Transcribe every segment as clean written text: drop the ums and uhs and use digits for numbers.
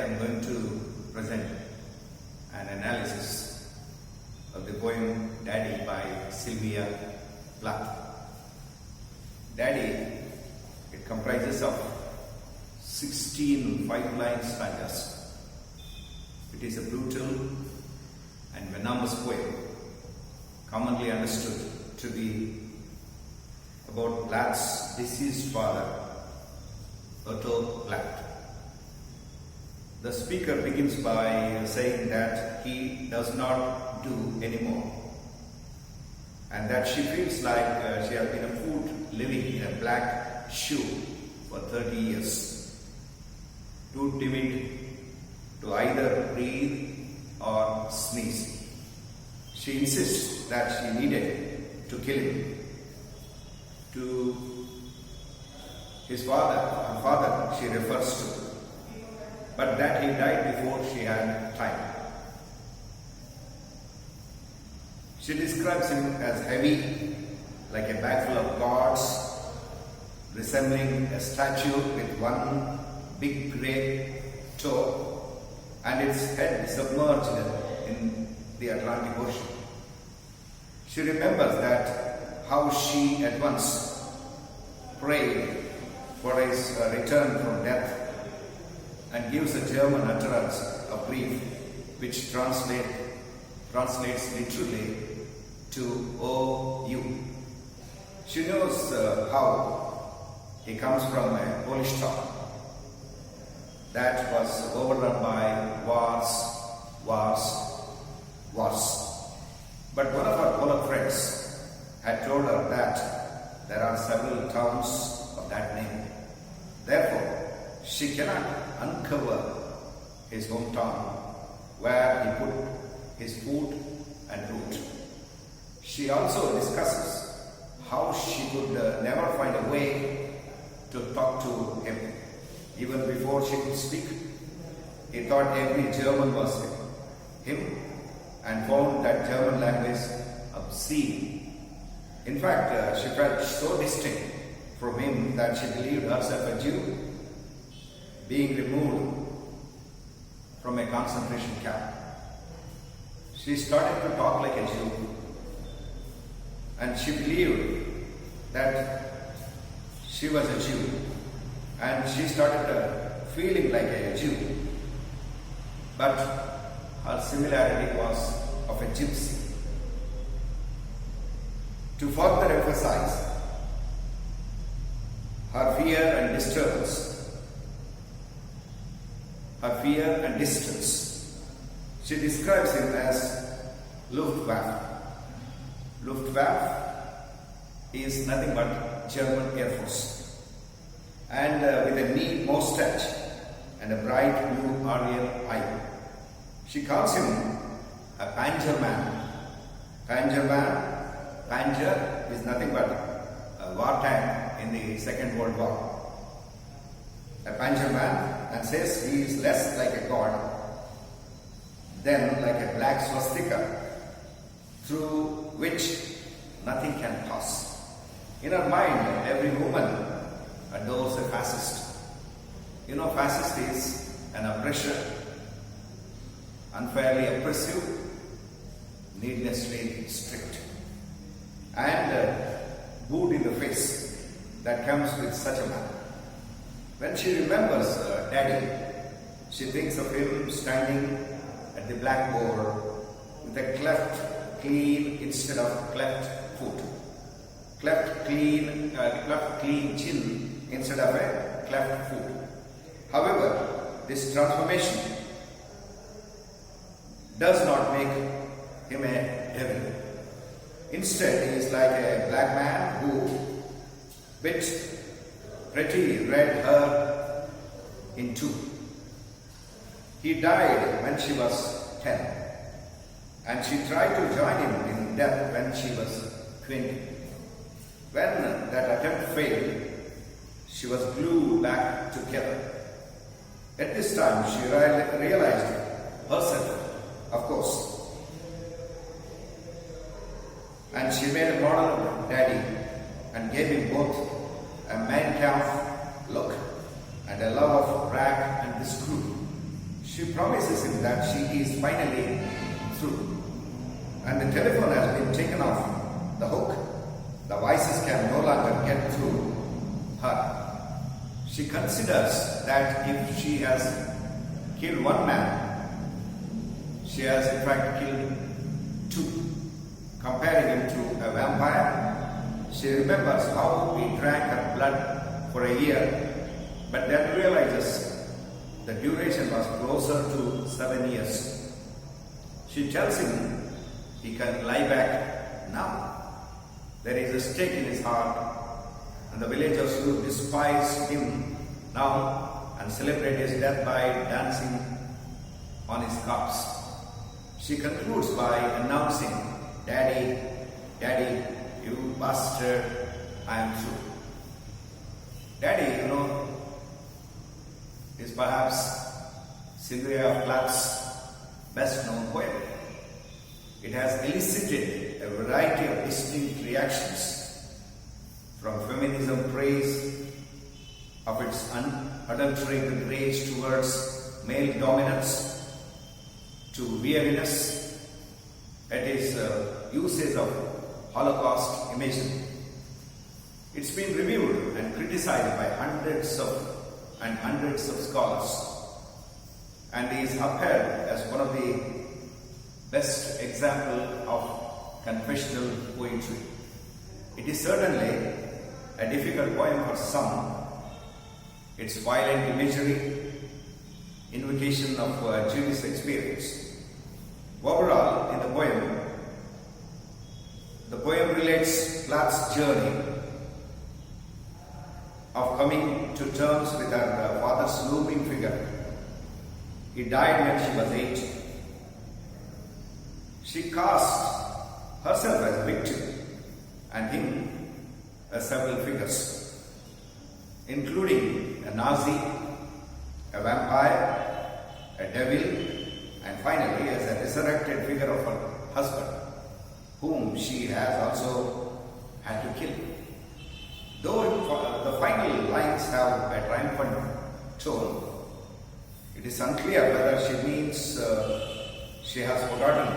am going to present an analysis of the poem Daddy by Sylvia Plath. Daddy, it comprises of 16 5-line stanzas. It is a brutal and venomous poem, commonly understood to be about Plath's deceased father, Plath. The speaker begins by saying that he does not do anymore, and that she feels like she has been a fool living in a black shoe for 30 years, too timid to either breathe or sneeze. She insists that she needed to kill him. To his father, her father, she refers to, but that he died before she had time. She describes him as heavy, like a bag full of gods, resembling a statue with one big grey toe and its head submerged in the Atlantic Ocean. She remembers that how she at once prayed for his return from death and gives a German utterance of grief which translates literally to "Oh, you." She knows how he comes from a Polish town that was overrun by wars. But one of her Polish friends had told her that there are several towns of that name. Therefore, she cannot uncover his hometown where he put his foot and root. She also discusses how she could never find a way to talk to him. Even before she could speak, he thought every German was him and found that German language obscene. In fact, she felt so distinct from him that she believed herself a Jew being removed from a concentration camp. She started to talk like a Jew, and she believed that she was a Jew, and she started feeling like a Jew. But her similarity was of a gypsy. To further emphasize her fear and distance, she describes him as Luftwaffe. Luftwaffe is nothing but German Air Force, and with a neat moustache and a bright blue Ariel eye. She calls him a Panzer man. Panzer is nothing but a war tank in the Second World War. A Panzer man, and says he is less like a god than like a black swastika through which nothing can pass. In her mind, every woman adores a fascist. You know, fascist is an oppressor, unfairly oppressive, needlessly strict, and boot in the face that comes with such a man. When she remembers Daddy, she thinks of him standing at the blackboard with a cleft clean instead of cleft foot, cleft clean chin instead of a cleft foot. However, this transformation does not make him a devil. Instead, he is like a black man who bit pretty red hair in two. He died when she was 10, and she tried to join him in death when she was 20. When that attempt failed, she was glued back together. At this time, she realized herself, of course, and she made a model of Daddy and gave him both a Mein Kampf look and a love of rag and the screw. She promises him that she is finally through. And the telephone has been taken off the hook. The voices can no longer get through her. She considers that if she has killed one man, she has in fact killed two. Comparing him to a vampire, she remembers how he drank her blood for a year, but then realizes the duration was closer to 7 years. She tells him he can lie back now. There is a stake in his heart, and the villagers who despise him now and celebrate his death by dancing on his corpse. She concludes by announcing, "Daddy, Daddy, you bastard, I am through." Daddy, is perhaps Sylvia Plath's best known poem. It has elicited a variety of distinct reactions, from feminism praise of its unadulterated rage towards male dominance to weariness at his usage of Holocaust imagery. It's been reviewed and criticized by hundreds of scholars, and is upheld as one of the best example of confessional poetry. It is certainly a difficult poem for some. Its violent imagery, invocation of Jewish experience. Overall, in the poem relates Plath's journey of coming to terms with her father's looming figure. He died when she was 8. She cast herself as a victim and him as several figures, including a Nazi, a vampire, a devil, and finally as a resurrected figure of her husband, whom she has also had to kill. Though the final lines have a triumphant tone, it is unclear whether she means she has forgotten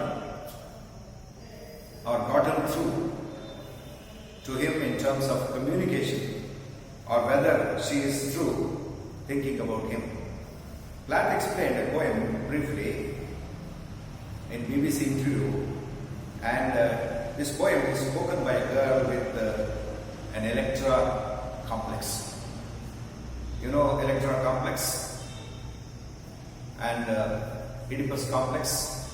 or gotten through to him in terms of communication, or whether she is through thinking about him. Plath explained a poem briefly in BBC interview, and this poem is spoken by a girl with an Electra complex. You know Electra complex and Oedipus complex.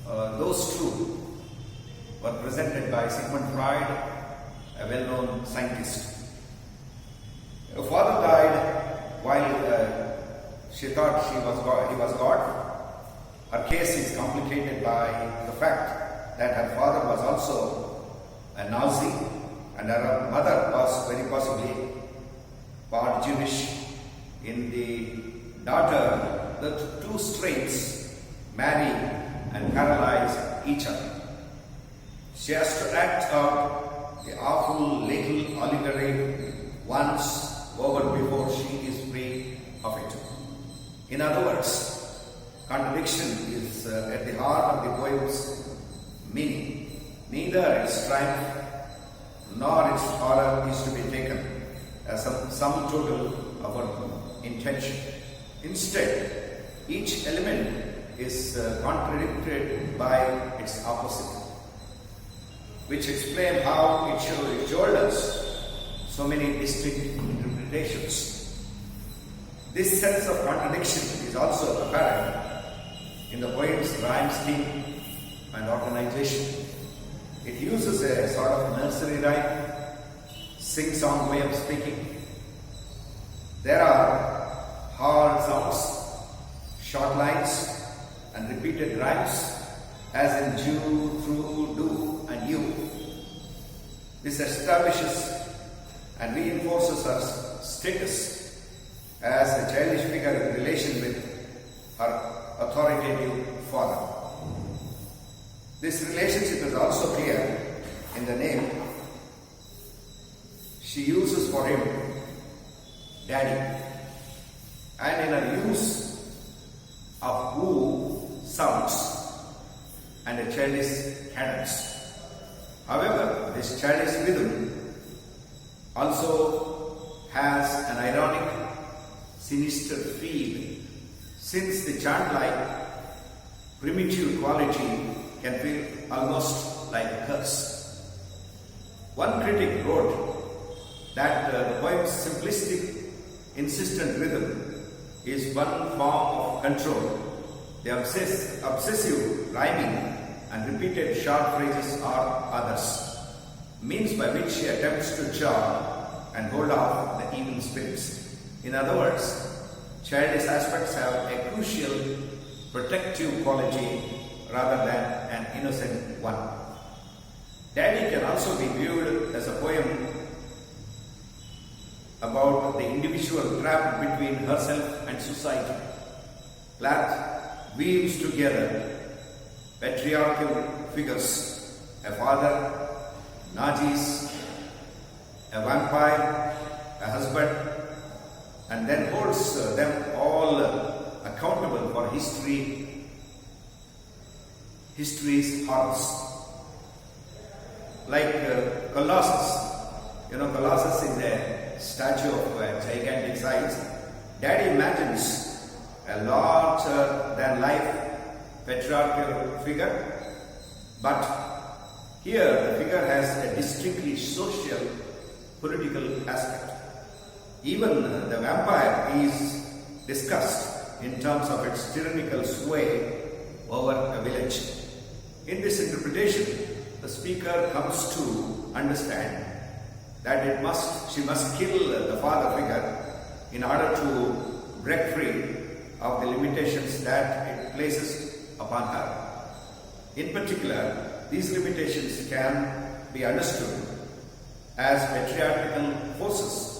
Those two were presented by Sigmund Freud, a well-known scientist. Her father died while she thought he was God. Her case is complicated by the fact that her father was also a Nazi, and her mother was very possibly part Jewish. In the daughter, the two straits marry and paralyze each other. She has to act out the awful legal allegory once over before she is free of it. In other words, contradiction is at the heart of the poem's meaning. Neither its triumph nor its horror is to be taken as a sum total of our intention. Instead, each element is contradicted by its opposite, which explain how it showed us so many distinct interpretations. This sense of contradiction is also apparent in the poem's rhyme scheme and organization. It uses a sort of nursery rhyme, sing-song way of speaking. There are hard sounds, short lines, and repeated rhymes, as in Jew, through, do, and you. This establishes and reinforces her status as a childish figure in relation with her authoritative father. This relationship is also clear in the name she uses for him, Daddy, and in her use sounds and a childish cadence. However, this childish rhythm also has an ironic, sinister feel, since the chant-like primitive quality can feel almost like a curse. One critic wrote that the poem's simplistic, insistent rhythm is one form of control. The obsessive rhyming and repeated short phrases are others, means by which she attempts to jar and hold off the evil spirits. In other words, childish aspects have a crucial protective quality rather than an innocent one. Daddy can also be viewed as a poem about the individual trapped between herself and society. Plath weaves together patriarchal figures, a father, Nazis, a vampire, a husband, and then holds them all accountable for history's horrors. Like Colossus. Colossus is a statue of gigantic size. Daddy imagines a larger than life patriarchal figure, but here the figure has a distinctly social, political aspect. Even the vampire is discussed in terms of its tyrannical sway over a village. In this interpretation, the speaker comes to understand that she must kill the father figure in order to break free of the limitations that it places upon her. In particular, these limitations can be understood as patriarchal forces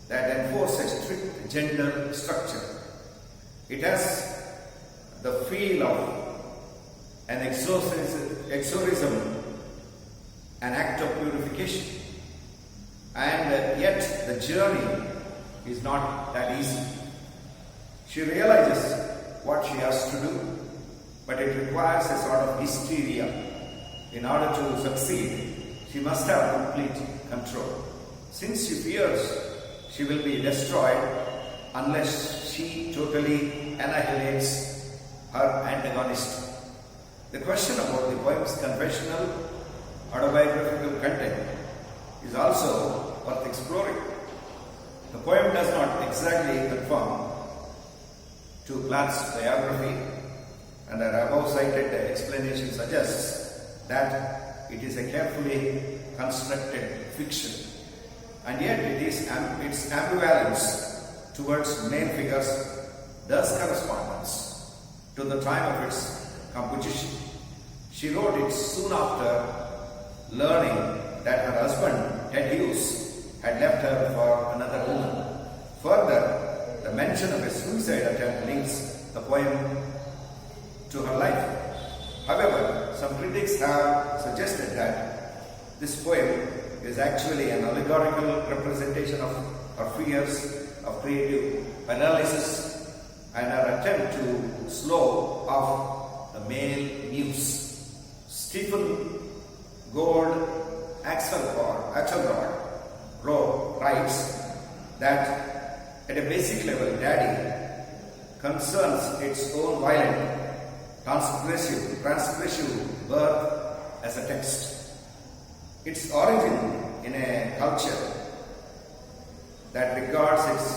that enforce a strict gender structure. It has the feel of an exorcism, an act of purification. And yet the journey is not that easy. She realizes what she has to do, but it requires a sort of hysteria. In order to succeed, she must have complete control. Since she fears she will be destroyed unless she totally annihilates her antagonist. The question about the poem's confessional, autobiographical content is also worth exploring. The poem does not exactly conform to Plath's biography, and her above cited explanation suggests that it is a carefully constructed fiction. And yet its ambivalence towards male figures does correspondence to the time of its composition. She wrote it soon after learning that her husband, Ted Hughes, had left her for another woman. Further, the mention of a suicide attempt links the poem to her life. However, some critics have suggested that this poem is actually an allegorical representation of her fears of creative paralysis and her attempt to slow off the male muse. Stephen Gould Axelrod writes that at a basic level, Daddy concerns its own violent, transgressive birth as a text. Its origin in a culture that regards its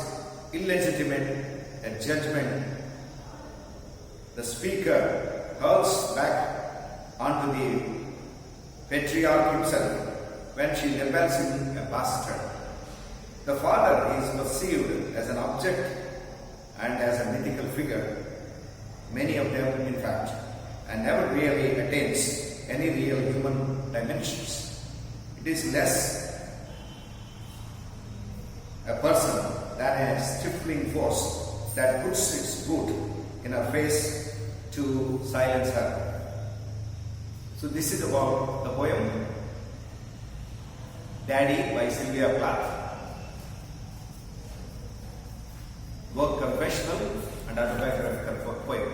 illegitimate a judgment the speaker hurls back onto the patriarch himself when she labels him a bastard. The father is perceived as an object and as a mythical figure, many of them in fact, and never really attains any real human dimensions. It is less a person than a stifling force that puts its foot in her face to silence her. So this is about the poem Daddy by Sylvia Plath. Both confessional and autobiographical poem.